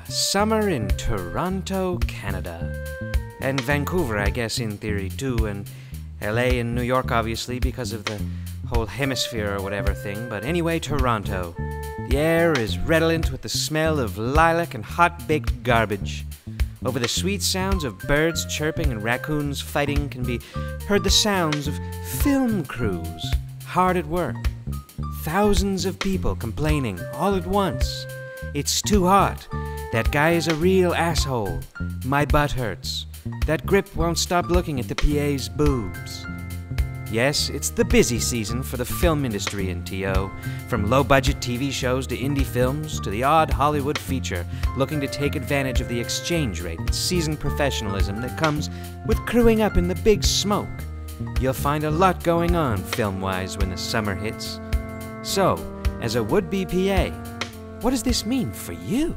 Summer in Toronto, Canada. And Vancouver, I guess, in theory, too, and LA and New York, obviously, because of the whole hemisphere or whatever thing. But anyway, Toronto. The air is redolent with the smell of lilac and hot-baked garbage. Over the sweet sounds of birds chirping and raccoons fighting can be heard the sounds of film crews hard at work. Thousands of people complaining all at once. It's too hot. That guy is a real asshole. My butt hurts. That grip won't stop looking at the PA's boobs. Yes, it's the busy season for the film industry in TO. From low-budget TV shows to indie films to the odd Hollywood feature looking to take advantage of the exchange rate and seasoned professionalism that comes with crewing up in the big smoke. You'll find a lot going on film-wise when the summer hits. So, as a would-be PA, what does this mean for you?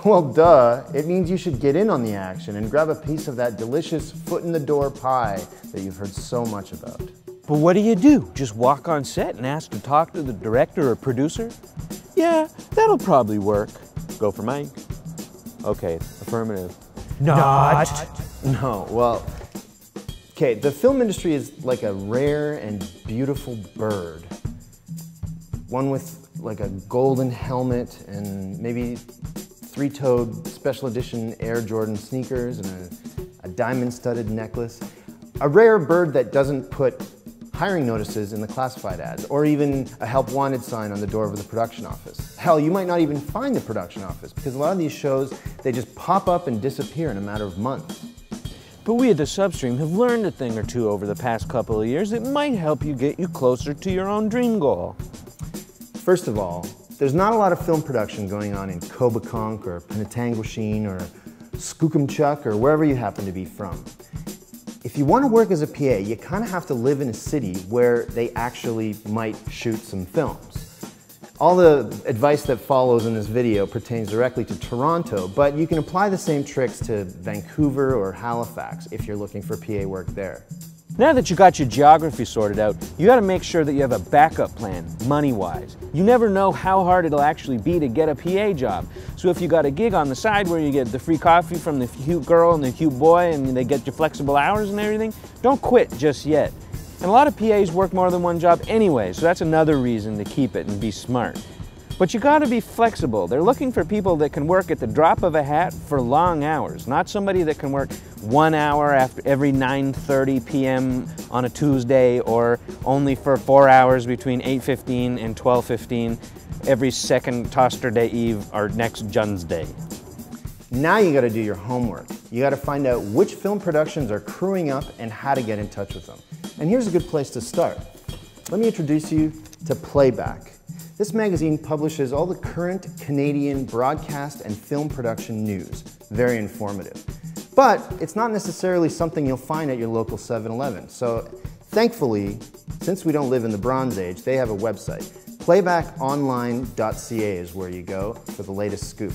Well, duh. It means you should get in on the action and grab a piece of that delicious foot-in-the-door pie that you've heard so much about. But what do? Just walk on set and ask to talk to the director or producer? Yeah, that'll probably work. Go for Mike. Okay, affirmative. Not. No, well, okay, the film industry is like a rare and beautiful bird. One with like a golden helmet and maybe three-toed special edition Air Jordan sneakers and a diamond-studded necklace. A rare bird that doesn't put hiring notices in the classified ads or even a help wanted sign on the door of the production office. Hell, you might not even find the production office because a lot of these shows, they just pop up and disappear in a matter of months. But we at the Substream have learned a thing or two over the past couple of years that might help you get you closer to your own dream goal. First of all, there's not a lot of film production going on in Coboconk or Penetanguishene or Skookumchuck or wherever you happen to be from. If you want to work as a PA, you kind of have to live in a city where they actually might shoot some films. All the advice that follows in this video pertains directly to Toronto, but you can apply the same tricks to Vancouver or Halifax if you're looking for PA work there. Now that you got your geography sorted out, you got to make sure that you have a backup plan, money-wise. You never know how hard it'll actually be to get a PA job. So if you got a gig on the side where you get the free coffee from the cute girl and the cute boy and they get you flexible hours and everything, don't quit just yet. And a lot of PAs work more than one job anyway, so that's another reason to keep it and be smart. But you got to be flexible. They're looking for people that can work at the drop of a hat for long hours, not somebody that can work 1 hour after every 9:30 p.m. on a Tuesday or only for 4 hours between 8:15 and 12:15 every second Toster Day Eve or next Juns Day. Now you got to do your homework. You got to find out which film productions are crewing up and how to get in touch with them. And here's a good place to start. Let me introduce you to Playback. This magazine publishes all the current Canadian broadcast and film production news. Very informative. But it's not necessarily something you'll find at your local 7-Eleven. So thankfully, since we don't live in the Bronze Age, they have a website. Playbackonline.ca is where you go for the latest scoop.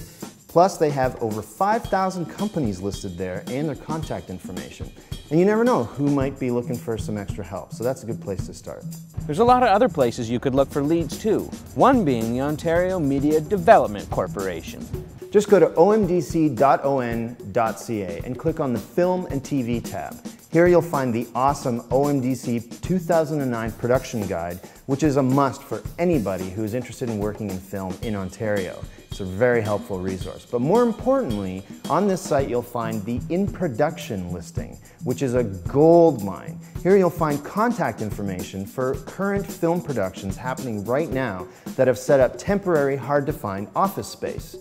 Plus, they have over 5,000 companies listed there and their contact information. And you never know who might be looking for some extra help, so that's a good place to start. There's a lot of other places you could look for leads too, one being the Ontario Media Development Corporation. Just go to omdc.on.ca and click on the Film and TV tab. Here you'll find the awesome OMDC 2009 production guide, which is a must for anybody who's interested in working in film in Ontario. It's a very helpful resource. But more importantly, on this site you'll find the In Production listing, which is a gold mine. Here you'll find contact information for current film productions happening right now that have set up temporary, hard-to-find office space.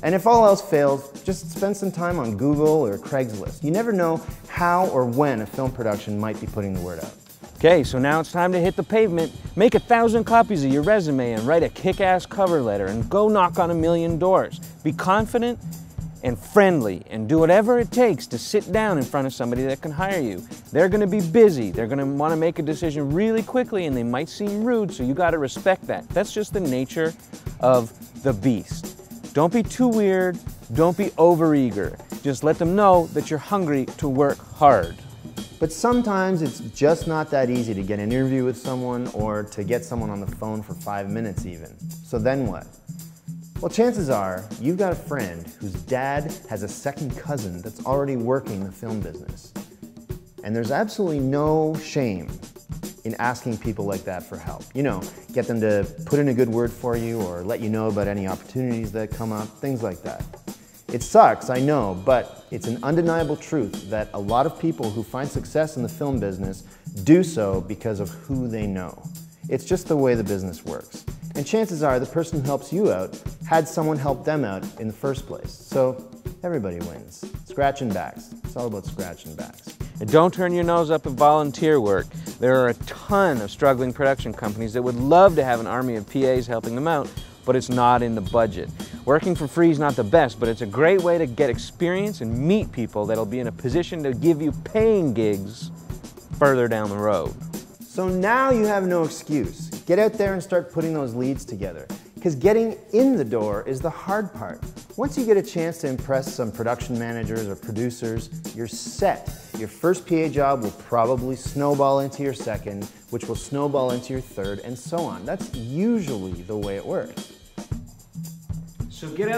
And if all else fails, just spend some time on Google or Craigslist. You never know how or when a film production might be putting the word out. Okay, so now it's time to hit the pavement. Make 1,000 copies of your resume and write a kick-ass cover letter and go knock on 1,000,000 doors. Be confident and friendly and do whatever it takes to sit down in front of somebody that can hire you. They're going to be busy. They're going to want to make a decision really quickly and they might seem rude, so you got to respect that. That's just the nature of the beast. Don't be too weird. Don't be overeager. Just let them know that you're hungry to work hard. But sometimes it's just not that easy to get an interview with someone or to get someone on the phone for 5 minutes even. So then what? Well, chances are you've got a friend whose dad has a second cousin that's already working in the film business. And there's absolutely no shame in asking people like that for help. You know, get them to put in a good word for you or let you know about any opportunities that come up, things like that. It sucks, I know, but it's an undeniable truth that a lot of people who find success in the film business do so because of who they know. It's just the way the business works. And chances are the person who helps you out had someone help them out in the first place. So everybody wins. Scratching backs. It's all about scratching backs. And don't turn your nose up at volunteer work. There are a ton of struggling production companies that would love to have an army of PAs helping them out, but it's not in the budget. Working for free is not the best, but it's a great way to get experience and meet people that'll be in a position to give you paying gigs further down the road. So now you have no excuse. Get out there and start putting those leads together. Because getting in the door is the hard part. Once you get a chance to impress some production managers or producers, you're set. Your first PA job will probably snowball into your second, which will snowball into your third, and so on. That's usually the way it works. So get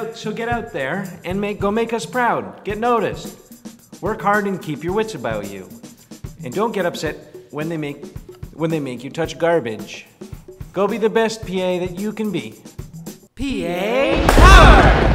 out there and go make us proud. Get noticed. Work hard and keep your wits about you. And don't get upset when they make you touch garbage. Go be the best PA that you can be. PA Power!